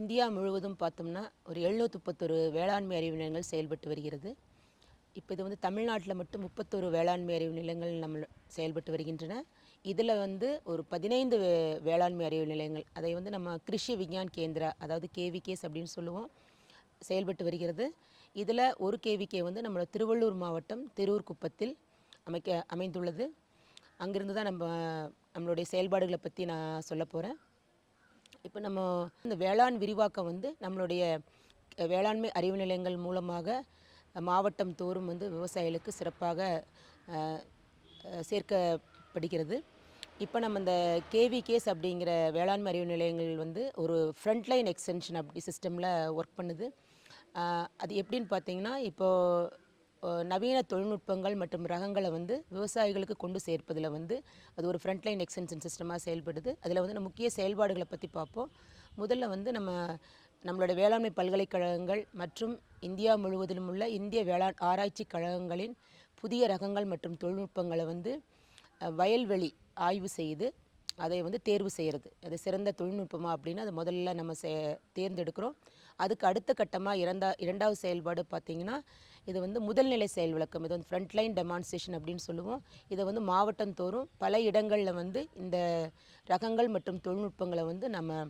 India முழுவதும் பார்த்தோம்னா ஒரு 731 வேளாண்மை அறிவு நிலையங்கள் செயல்பட்டு வருகிறது. இப்போ இது வந்து தமிழ்நாட்டில் மட்டும் 31 வேளாண்மை அறிவு நிலையங்கள் நம்ம செயல்பட்டு வருகின்றன. இதில் வந்து ஒரு 15 வேளாண்மை அறிவு நிலையங்கள், அதை வந்து நம்ம கிருஷி விஞ்ஞான் கேந்திரா, அதாவது கேவிகேஸ் அப்படின்னு சொல்லுவோம், செயல்பட்டு வருகிறது. இதில் ஒரு கேவிகே வந்து நம்மளோட திருவள்ளூர் மாவட்டம் திரூர் குப்பத்தில் அமைந்துள்ளது. அங்கிருந்து தான் நம்மளுடைய செயல்பாடுகளை பற்றி நான் சொல்ல போகிறேன். இப்போ நம்ம இந்த வேளாண் விரிவாக்கம் வந்து நம்மளுடைய வேளாண்மை அறிவு நிலையங்கள் மூலமாக மாவட்டம் தோறும் வந்து விவசாயிகளுக்கு சிறப்பாக சேர்க்கப்படுகிறது. இப்போ நம்ம இந்த கேவிகேஸ் அப்படிங்கிற வேளாண்மை அறிவு நிலையங்கள் வந்து ஒரு ஃப்ரண்ட்லைன் எக்ஸ்டென்ஷன் அப்படி சிஸ்டமில் ஒர்க் பண்ணுது. அது எப்படின்னு பார்த்தீங்கன்னா, இப்போது நவீன தொழில்நுட்பங்கள் மற்றும் ரகங்களை வந்து விவசாயிகளுக்கு கொண்டு சேர்ப்பதில் வந்து அது ஒரு ஃப்ரண்ட்லைன் எக்ஸ்டென்ஷன் சிஸ்டமாக செயல்படுது. அதில் வந்து நம்ம முக்கிய செயல்பாடுகளை பற்றி பார்ப்போம். முதல்ல வந்து நம்மளோட வேளாண்மை பல்கலைக்கழகங்கள் மற்றும் இந்தியா முழுவதிலும் உள்ள இந்திய வேளாண் ஆராய்ச்சி கழகங்களின் புதிய ரகங்கள் மற்றும் தொழில்நுட்பங்களை வந்து வயல்வெளி ஆய்வு செய்து அதை வந்து தேர்வு செய்கிறது. அது சிறந்த தொழில்நுட்பமா அப்படின்னு அதை முதல்ல நம்ம தேர்ந்தெடுக்கிறோம். அதுக்கு அடுத்த கட்டமாக இரண்டாவது செயல்பாடு பார்த்திங்கன்னா, இது வந்து முதல்நிலை செயல் விளக்கம். இது வந்து ஃப்ரண்ட்லைன் டெமான்ஸ்ட்ரேஷன் அப்படின்னு சொல்லுவோம். இதை வந்து மாவட்டம் தோறும் பல இடங்களில் வந்து இந்த ரகங்கள் மற்றும் தொழில்நுட்பங்களை வந்து நம்ம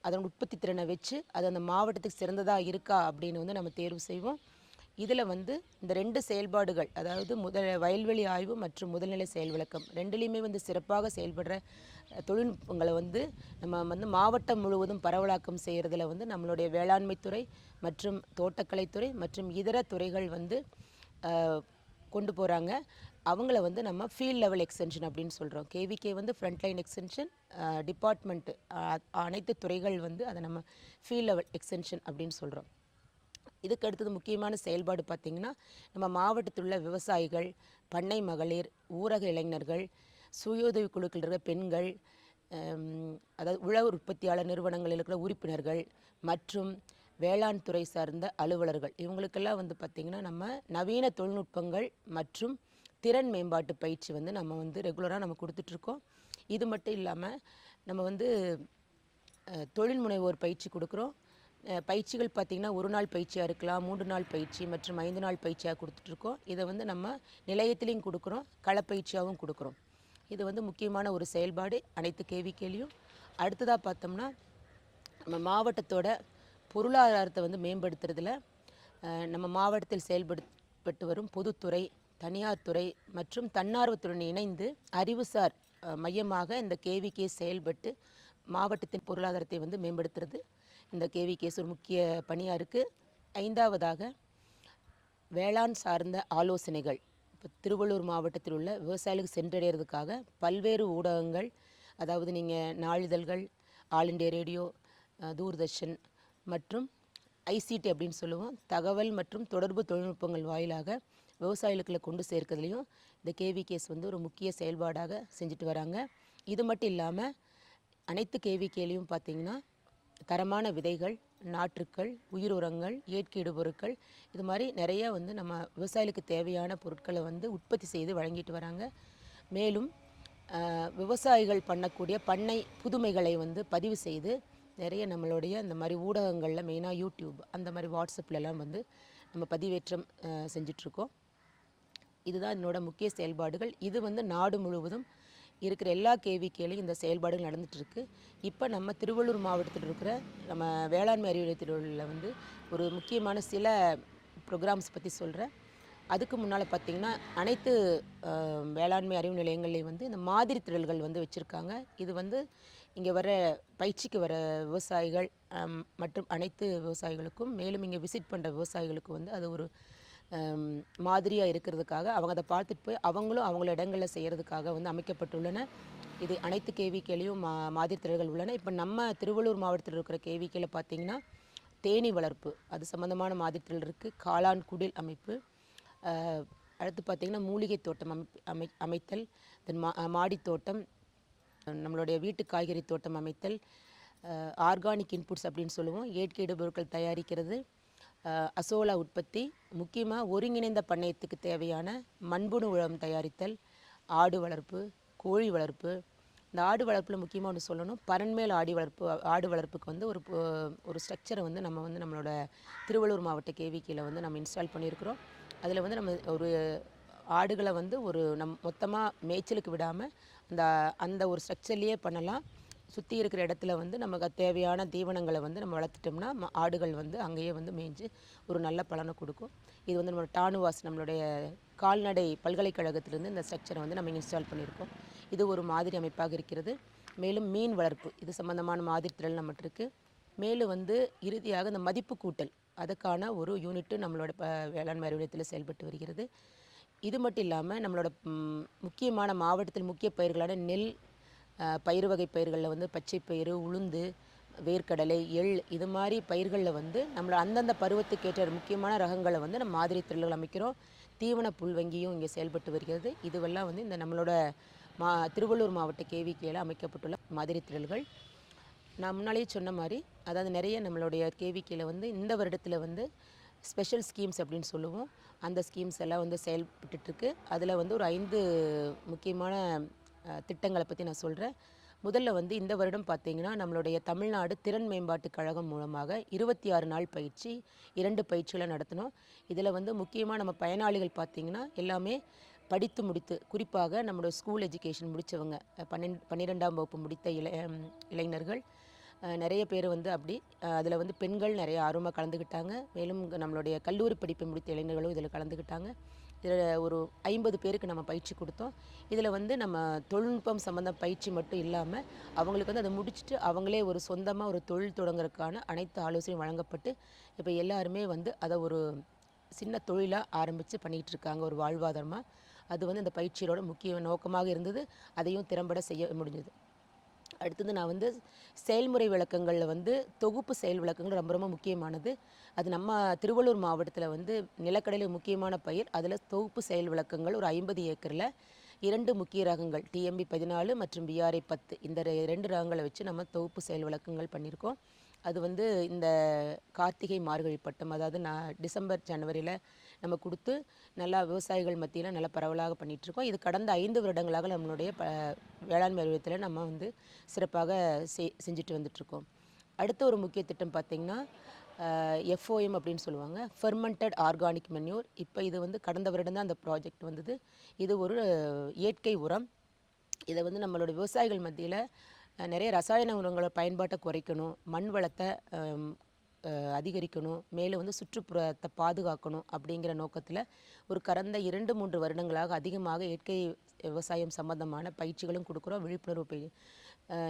அதன் உற்பத்தி திறனை வச்சு அது அந்த மாவட்டத்துக்கு சிறந்ததாக இருக்கா அப்படின்னு வந்து நம்ம தேர்வு செய்வோம். இதில் வந்து இந்த ரெண்டு செயல்பாடுகள், அதாவது வயல்வெளி ஆய்வு மற்றும் முதல்நிலை செயல் விளக்கம், ரெண்டுலேயுமே வந்து சிறப்பாக செயல்படுற தொழில்நுட்பங்களை வந்து நம்ம வந்து மாவட்டம் முழுவதும் பரவலாக்கம் செய்கிறதுல வந்து நம்மளுடைய வேளாண்மைத்துறை மற்றும் தோட்டக்கலைத்துறை மற்றும் இதர துறைகள் வந்து கொண்டு போகிறாங்க. அவங்கள வந்து நம்ம ஃபீல்ட் லெவல் எக்ஸ்டென்ஷன் அப்படின்னு சொல்கிறோம். கேவிகே வந்து ஃப்ரண்ட்லைன் எக்ஸ்டென்ஷன் டிபார்ட்மெண்ட்டு, அனைத்து துறைகள் வந்து அதை நம்ம ஃபீல்ட் லெவல் எக்ஸ்டென்ஷன் அப்படின்னு சொல்கிறோம். இதுக்கு அடுத்தது முக்கியமான செயல்பாடு பார்த்திங்கன்னா, நம்ம மாவட்டத்தில் உள்ள விவசாயிகள், பண்ணை மகளிர், ஊரக இளைஞர்கள், சுய உதவி குழுக்கள் இருக்கிற பெண்கள், அதாவது உழவர் உற்பத்தியாளர் நிறுவனங்களில் இருக்கிற உறுப்பினர்கள் மற்றும் வேளாண் துறை சார்ந்த அலுவலர்கள், இவங்களுக்கெல்லாம் வந்து பார்த்திங்கன்னா நம்ம நவீன தொழில்நுட்பங்கள் மற்றும் திறன் மேம்பாட்டு பயிற்சி வந்து நம்ம வந்து ரெகுலராக நம்ம கொடுத்துட்ருக்கோம். இது மட்டும் இல்லாமல் நம்ம வந்து தொழில் முனைவோர் பயிற்சி கொடுக்குறோம். பயிற்சிகள் பார்த்திங்கன்னா 1 நாள் பயிற்சியாக இருக்கலாம், 3 நாள் பயிற்சி மற்றும் 5 நாள் பயிற்சியாக கொடுத்துட்ருக்கோம். இதை வந்து நம்ம நிலையத்திலையும் கொடுக்குறோம், களப்பயிற்சியாகவும் கொடுக்குறோம். இது வந்து முக்கியமான ஒரு செயல்பாடு அனைத்து கேவிகேலையும். அடுத்ததாக பார்த்தோம்னா, நம்ம மாவட்டத்தோட பொருளாதாரத்தை வந்து மேம்படுத்துறதுல நம்ம மாவட்டத்தில் செயல்பட்டு வரும் பொதுத்துறை, தனியார் துறை மற்றும் தன்னார்வத்துடன் இணைந்து அறிவுசார் மையமாக இந்த கேவிகே செயல்பட்டு மாவட்டத்தின் பொருளாதாரத்தை வந்து மேம்படுத்துறது இந்த கேவிகேஸ் ஒரு முக்கிய பணியாக இருக்குது. 5வதாக வேளாண் சார்ந்த ஆலோசனைகள். இப்போ திருவள்ளூர் மாவட்டத்தில் உள்ள விவசாயிகளுக்கு சென்றடைகிறதுக்காக பல்வேறு ஊடகங்கள், அதாவது நீங்கள் நாளிதழ்கள், ஆல் இண்டியா ரேடியோ, தூர்தர்ஷன் மற்றும் ஐசிடி அப்படின்னு சொல்லுவோம், தகவல் மற்றும் தொடர்பு தொழில்நுட்பங்கள் வாயிலாக விவசாயிகளுக்குள்ள கொண்டு சேர்க்கிறதுலையும் இந்த கேவிகேஸ் வந்து ஒரு முக்கிய செயல்பாடாக செஞ்சுட்டு வராங்க. இது மட்டும் இல்லாமல் அனைத்து கேவிகேலையும் பார்த்திங்கன்னா தரமான விதைகள், நாற்றுக்கள், உயிர் உரங்கள், இயற்கை இடுபொருட்கள், இது மாதிரி நிறைய வந்து நம்ம விவசாயிகளுக்கு தேவையான பொருட்களை வந்து உற்பத்தி செய்து வழங்கிட்டு வராங்க. மேலும் விவசாயிகள் பண்ணக்கூடிய பண்ணை புதுமைகளை வந்து பதிவு செய்து நிறைய நம்மளுடைய இந்த மாதிரி ஊடகங்களில், மெயினாக யூடியூப், அந்த மாதிரி வாட்ஸ்அப்லலாம் வந்து நம்ம பதிவேற்றம் செஞ்சிட்ருக்கோம். இதுதான் என்னோட முக்கிய செயல்பாடுகள். இது வந்து நாடு முழுவதும் இருக்கிற எல்லா கேவிகேலையும் இந்த செயல்பாடுகள் நடந்துகிட்ருக்கு. இப்போ நம்ம திருவள்ளூர் மாவட்டத்தில் இருக்கிற நம்ம வேளாண்மை அறிவு நிலையத்தில் வந்து ஒரு முக்கியமான சில ப்ரோக்ராம்ஸ் பற்றி சொல்கிறேன். அதுக்கு முன்னால் பார்த்திங்கன்னா, அனைத்து வேளாண்மை அறிவு நிலையங்கள்லேயும் வந்து இந்த மாதிரி திடல்கள் வந்து வச்சுருக்காங்க. இது வந்து இங்கே வர பயிற்சிக்கு வர விவசாயிகள் மற்றும் அனைத்து விவசாயிகளுக்கும், மேலும் இங்கே விசிட் பண்ணுற விவசாயிகளுக்கும் வந்து அது ஒரு மாதிரியாக இருக்கிறதுக்காக அவங்க அதை பார்த்துட்டு போய் அவங்களும் அவங்கள இடங்களில் செய்கிறதுக்காக வந்து அமைக்கப்பட்டுள்ளன. இது அனைத்து கேவிகேலையும் மாதிரி திடல்கள் உள்ளன. இப்போ நம்ம திருவள்ளூர் மாவட்டத்தில் இருக்கிற கேவிகேல பார்த்திங்கன்னா தேனீ வளர்ப்பு, அது சம்மந்தமான மாதிரி திடல் இருக்குது. காளான் குடில் அமைப்பு, அடுத்து பார்த்திங்கன்னா மூலிகை தோட்டம் அமைத்தல், தென் மாடி தோட்டம், நம்மளுடைய வீட்டு காய்கறி தோட்டம் அமைத்தல், ஆர்கானிக் இன்புட்ஸ் அப்படின்னு சொல்லுவோம், இயற்கை இடுபொருட்கள் தயாரிக்கிறது, அசோலா உற்பத்தி, முக்கியமாக ஒருங்கிணைந்த பண்ணையத்துக்கு தேவையான மண்புழு உரம் தயாரித்தல், ஆடு வளர்ப்பு, கோழி வளர்ப்பு, இந்த ஆடு வளர்ப்பில் முக்கியமாக ஒன்று சொல்லணும், பரண்மேல் ஆடு வளர்ப்புக்கு வந்து ஒரு ஸ்ட்ரக்சரை வந்து நம்மளோட திருவள்ளூர் மாவட்ட கேவிக்கியில் வந்து நம்ம இன்ஸ்டால் பண்ணியிருக்கிறோம். அதில் வந்து நம்ம ஒரு ஆடுகளை வந்து மொத்தமாக மேய்ச்சலுக்கு விடாமல் அந்த அந்த ஒரு ஸ்ட்ரக்சர்லேயே பண்ணலாம். சுற்றி இருக்கிற இடத்துல வந்து நமக்கு தேவையான தீவனங்களை வந்து நம்ம வளர்த்துட்டோம்னா ஆடுகள் வந்து அங்கேயே வந்து மேய்ஞ்சு ஒரு நல்ல பலனை கொடுக்கும். இது வந்து நம்மளோட டானுவாஸ் நம்மளுடைய கால்நடை பல்கலைக்கழகத்திலேருந்து இந்த ஸ்ட்ரக்சரை வந்து நம்ம இன்ஸ்டால் பண்ணியிருக்கோம். இது ஒரு மாதிரி அமைப்பாக இருக்கிறது. மேலும் மீன் வளர்ப்பு இது சம்பந்தமான மாதிரி திறல் நம்மகிட்ட இருக்குது. மேலும் வந்து இறுதியாக இந்த மதிப்பு கூட்டல் அதுக்கான ஒரு யூனிட்டு நம்மளோட வேளாண்மை அறிவியலத்தில் செயல்பட்டு வருகிறது. இது மட்டும் இல்லாமல் நம்மளோட முக்கியமான மாவட்டத்தில் முக்கிய பயிர்களான நெல், பயிர் வகை பயிர்களில் வந்து பச்சை பயிறு, உளுந்து, வேர்க்கடலை, எள் இது மாதிரி பயிர்களில் வந்து நம்மளோட அந்தந்த பருவத்துக்கேற்ற முக்கியமான ரகங்களை வந்து நம்ம மாதிரி திரள்கள் அமைக்கிறோம். தீவன புல் வங்கியும் இங்கே செயல்பட்டு வருகிறது. இதுவெல்லாம் வந்து இந்த நம்மளோட திருவள்ளூர் மாவட்ட கேவிக்கையில் அமைக்கப்பட்டுள்ள மாதிரி திரள்கள். நான் முன்னாலேயே சொன்ன மாதிரி அதாவது நிறைய நம்மளுடைய கேவிக்கையில் வந்து இந்த வருடத்தில் வந்து ஸ்பெஷல் ஸ்கீம்ஸ் அப்படின்னு சொல்லுவோம். அந்த ஸ்கீம்ஸ் எல்லாம் வந்து செயல்பட்டுருக்கு. அதில் வந்து ஒரு 5 முக்கியமான திட்டங்களை பற்றி நான் சொல்கிறேன். முதல்ல வந்து இந்த வருடம் பார்த்திங்கன்னா நம்மளுடைய தமிழ்நாடு திறன் மேம்பாட்டு கழகம் மூலமாக 26 நாள் பயிற்சி 2 பயிற்சிகளை நடத்தினோம். இதில் வந்து முக்கியமாக நம்ம பயனாளிகள் பார்த்திங்கன்னா எல்லாமே படித்து முடித்து, குறிப்பாக நம்மளோட ஸ்கூல் எஜுகேஷன் முடித்தவங்க 12ஆம் வகுப்பு முடித்த இளைஞர்கள் நிறைய பேர் வந்து அப்படி அதில் வந்து பெண்கள் நிறைய ஆர்வமாக கலந்துக்கிட்டாங்க. மேலும் நம்மளுடைய கல்லூரி படிப்பை முடித்த இளைஞர்களும் இதில் கலந்துக்கிட்டாங்க. இதில் ஒரு 50 பேருக்கு நம்ம பயிற்சி கொடுத்தோம். இதில் வந்து நம்ம தொழில்நுட்பம் சம்மந்த பயிற்சி மட்டும் இல்லாமல் அவங்களுக்கு வந்து அதை முடிச்சுட்டு அவங்களே ஒரு சொந்தமாக ஒரு தொழில் தொடங்குறதுக்கான அனைத்து ஆலோசனையும் வழங்கப்பட்டு இப்போ எல்லாருமே வந்து அதை ஒரு சின்ன தொழிலாக ஆரம்பித்து பண்ணிகிட்டு இருக்காங்க, ஒரு வாழ்வாதாரமாக. அது வந்து இந்த பயிற்சியோட முக்கிய நோக்கமாக இருந்தது. அதையும் திறம்பட செய்ய முடிஞ்சது. அடுத்தது நான் வந்து செயல்முறை விளக்கங்களில் வந்து தொகுப்பு செயல் விளக்கங்கள் ரொம்ப ரொம்ப முக்கியமானது. அது நம்ம திருவள்ளூர் மாவட்டத்தில் வந்து நிலக்கடலை முக்கியமான பயிர். அதில் தொகுப்பு செயல் விளக்கங்கள் ஒரு 50 ஏக்கரில் 2 முக்கிய ரகங்கள் டிஎம்பி 14 மற்றும் பிஆர்ஐ 10 இந்த 2 ரகங்களை வச்சு நம்ம தொகுப்பு செயல் விளக்கங்கள் பண்ணியிருக்கோம். அது வந்து இந்த கார்த்திகை மார்கழி பட்டம் அதாவது டிசம்பர் ஜனவரியில் நம்ம கொடுத்து நல்லா விவசாயிகள் மத்தியில் நல்லா பரவலாக பண்ணிகிட்ருக்கோம். இது கடந்த 5 வருடங்களாக நம்மளுடைய வேளாண்மை அறிவியத்தில் நம்ம வந்து சிறப்பாக செஞ்சுட்டு வந்துட்ருக்கோம். அடுத்த ஒரு முக்கிய திட்டம் பார்த்திங்கன்னா எஃப்ஓஎம் அப்படின்னு சொல்லுவாங்க, ஃபெர்மெண்டட் ஆர்கானிக் மென்யூர். இப்போ இது வந்து கடந்த வருடம் தான் அந்த ப்ராஜெக்ட் வந்தது. இது ஒரு இயற்கை உரம். இதை வந்து நம்மளோட விவசாயிகள் மத்தியில் நிறைய ரசாயன உரங்களோட பயன்பாட்டை குறைக்கணும், மண் வளத்தை அதிகரிக்கணும், மேலும் வந்து சுற்றுப்புறத்தை பாதுகாக்கணும் அப்படிங்கிற நோக்கத்தில் ஒரு கடந்த 2-3 வருடங்களாக அதிகமாக இயற்கை விவசாயம் சம்பந்தமான பயிற்சிகளும் கொடுக்குறோம், விழிப்புணர்வு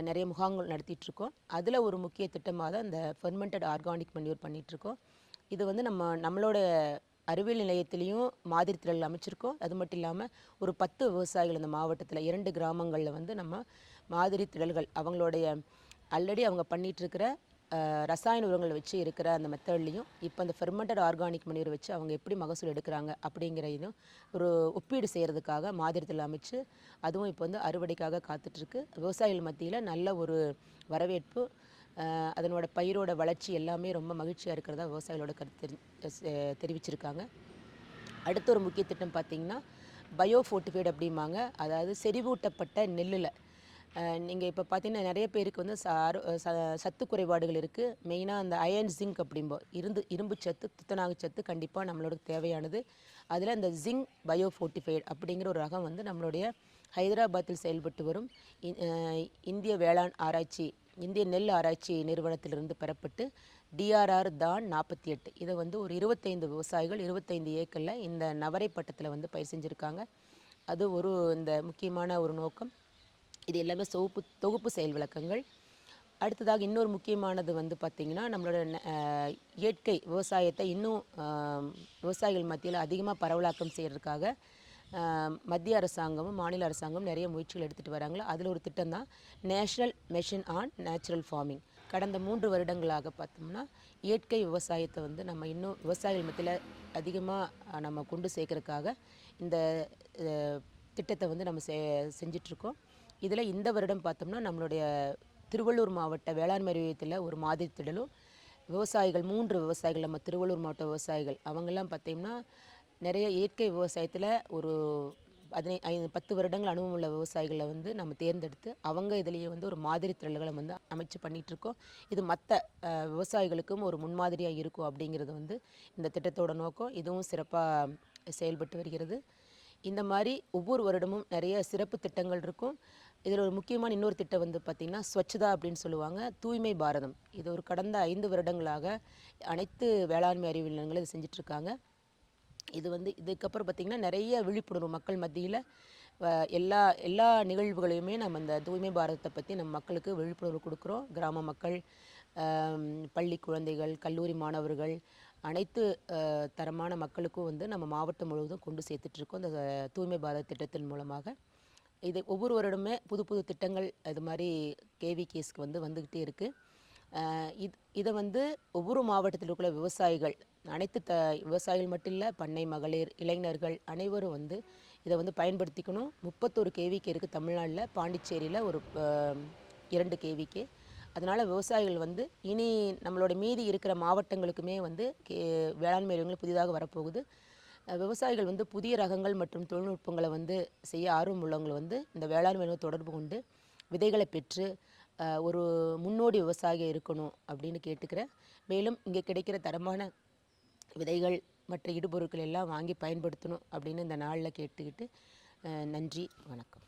நிறைய முகாம்கள் நடத்திட்டுருக்கோம். அதில் ஒரு முக்கிய திட்டமாக தான் இந்த ஃபெர்மெண்டட் ஆர்கானிக் மன்யூர் பண்ணிகிட்ருக்கோம். இது வந்து நம்மளோட அறிவியல் நிலையத்திலையும் மாதிரி திரள் அமைச்சிருக்கோம். அது மட்டும் இல்லாமல் ஒரு 10 விவசாயிகள் இந்த மாவட்டத்தில் 2 கிராமங்களில் வந்து நம்ம மாதிரி திரள்கள் அவங்களுடைய ஆல்ரெடி அவங்க பண்ணிகிட்ருக்கிற ரசாயன உரங்களை வச்சு இருக்கிற அந்த மெத்தட்லேயும் இப்போ அந்த ஃபெர்மெண்டட் ஆர்கானிக் மனியூர் வச்சு அவங்க எப்படி மகசூல் எடுக்கிறாங்க அப்படிங்கிறதையும் ஒரு ஒப்பீடு செய்கிறதுக்காக மாதிரித்தில் அமைச்சு அதுவும் இப்போ வந்து அறுவடைக்காக காத்துட்ருக்கு. விவசாயிகள் மத்தியில் நல்ல ஒரு வரவேற்பு, அதனோட பயிரோட வளர்ச்சி எல்லாமே ரொம்ப மகிழ்ச்சியாக இருக்கிறதா விவசாயிகளோட கருத்து தெரிவிச்சிருக்காங்க. அடுத்த ஒரு முக்கிய திட்டம் பார்த்திங்கன்னா பயோஃபோர்ட்டிஃபைடு அப்படிம்பாங்க. அதாவது செறிவூட்டப்பட்ட நெல்லில் நீங்கள் இப்போ பார்த்தீங்கன்னா நிறைய பேருக்கு வந்து சத்து குறைபாடுகள் இருக்குது. மெயினாக அந்த அயர்ன் ஜிங்க் அப்படிம்போம் இரும்பு சத்து, துத்தநாக சத்து கண்டிப்பாக நம்மளோட தேவையானது. அதில் இந்த ஜிங்க் பயோஃபோர்ட்டிஃபைடு அப்படிங்கிற ஒரு ரகம் வந்து நம்மளுடைய ஹைதராபாத்தில் செயல்பட்டு வரும் இந்திய வேளாண் ஆராய்ச்சி இந்திய நெல் ஆராய்ச்சி நிறுவனத்திலிருந்து பெறப்பட்டு DRR தான் 48 இதை வந்து ஒரு 25 விவசாயிகள் 25 ஏக்கரில் இந்த நவரை பட்டத்தில் வந்து பயிர் செஞ்சுருக்காங்க. அது இந்த முக்கியமான ஒரு நோக்கம். இது எல்லாமே தொகுப்பு செயல் விளக்கங்கள். அடுத்ததாக இன்னொரு முக்கியமானது வந்து பார்த்திங்கன்னா நம்மளோட இயற்கை விவசாயத்தை இன்னும் விவசாயிகள் மத்தியில் அதிகமாக பரவலாக்கம் செய்கிறதுக்காக மத்திய அரசாங்கமும் மாநில அரசாங்கமும் நிறைய முயற்சிகள் எடுத்துகிட்டு வராங்களோ அதில் ஒரு திட்டம் தான் national mission on natural farming. கடந்த 3 வருடங்களாக பார்த்தோம்னா இயற்கை விவசாயத்தை வந்து நம்ம இன்னும் விவசாயிகள் மத்தியில் அதிகமாக நம்ம கொண்டு சேர்க்கறதுக்காக இந்த திட்டத்தை வந்து நம்ம செஞ்சிட்ருக்கோம். இதில் இந்த வருடம் பார்த்தோம்னா நம்மளுடைய திருவள்ளூர் மாவட்ட வேளாண்மை அறிவியத்தில் ஒரு மாதிரி திடலும் விவசாயிகள் 3 விவசாயிகள் நம்ம திருவள்ளூர் மாவட்ட விவசாயிகள் அவங்கெல்லாம் பார்த்தீங்கன்னா நிறைய இயற்கை விவசாயத்தில் ஒரு 10 வருடங்கள் அனுபவம் உள்ள விவசாயிகளை வந்து நம்ம தேர்ந்தெடுத்து அவங்க இதிலேயே வந்து ஒரு மாதிரி திரள்களை வந்து அமைச்சு பண்ணிகிட்ருக்கோம். இது மற்ற விவசாயிகளுக்கும் ஒரு முன்மாதிரியாக இருக்கும் அப்படிங்கிறது வந்து இந்த திட்டத்தோட நோக்கம். இதுவும் சிறப்பாக செயல்பட்டு வருகிறது. இந்த மாதிரி ஒவ்வொரு வருடமும் நிறைய சிறப்பு திட்டங்கள் இருக்கும். இதில் ஒரு முக்கியமான இன்னொரு திட்டம் வந்து பார்த்திங்கன்னா ஸ்வச்தா அப்படின்னு சொல்லுவாங்க, தூய்மை பாரதம். இது ஒரு கடந்த 5 வருடங்களாக அனைத்து வேளாண்மை அறிவியல் நிலையங்களும் இது செஞ்சிட்ருக்காங்க. இது வந்து இதுக்கப்புறம் பார்த்திங்கன்னா நிறைய விழிப்புணர்வு மக்கள் மத்தியில் எல்லா நிகழ்வுகளையுமே நம்ம இந்த தூய்மை பாரதத்தை பற்றி நம்ம மக்களுக்கு விழிப்புணர்வு கொடுக்குறோம். கிராம மக்கள், பள்ளி குழந்தைகள், கல்லூரி மாணவர்கள், அனைத்து தரமான மக்களுக்கும் வந்து நம்ம மாவட்டம் முழுவதும் கொண்டு சேர்த்துட்ருக்கோம் இந்த தூய்மை பாரத திட்டத்தின் மூலமாக. இது ஒவ்வொரு வருடமே புது புது திட்டங்கள் இது மாதிரி கேவிகேஸ்க்கு வந்து வந்துக்கிட்டே இருக்குது. இதை வந்து ஒவ்வொரு மாவட்டத்தில் இருக்கிற விவசாயிகள், அனைத்து விவசாயிகள் மட்டும் இல்லை, பண்ணை மகளிர், இளைஞர்கள் அனைவரும் வந்து இதை வந்து பயன்படுத்திக்கணும். 31 கேவிகே இருக்குது தமிழ்நாட்டில், பாண்டிச்சேரியில் ஒரு 2 கேவிகே. அதனால் விவசாயிகள் வந்து இனி நம்மளோட மீதி இருக்கிற மாவட்டங்களுக்குமே வந்து வேளாண்மை அறிவியல் புதிதாக வரப்போகுது. விவசாயிகள் வந்து புதிய ரகங்கள் மற்றும் தொழில்நுட்பங்களை வந்து செய்ய ஆர்வம் உள்ளவங்களை வந்து இந்த வேளாண்மை தொடர்பு கொண்டு விதைகளை பெற்று ஒரு முன்னோடி விவசாயியாக இருக்கணும் அப்படின்னு கேட்டுக்கிறேன். மேலும் இங்கே கிடைக்கிற தரமான விதைகள் மற்ற இடுபொருட்கள் எல்லாம் வாங்கி பயன்படுத்தணும் அப்படின்னு இந்த நாளில் கேட்டுக்கிட்டு நன்றி, வணக்கம்.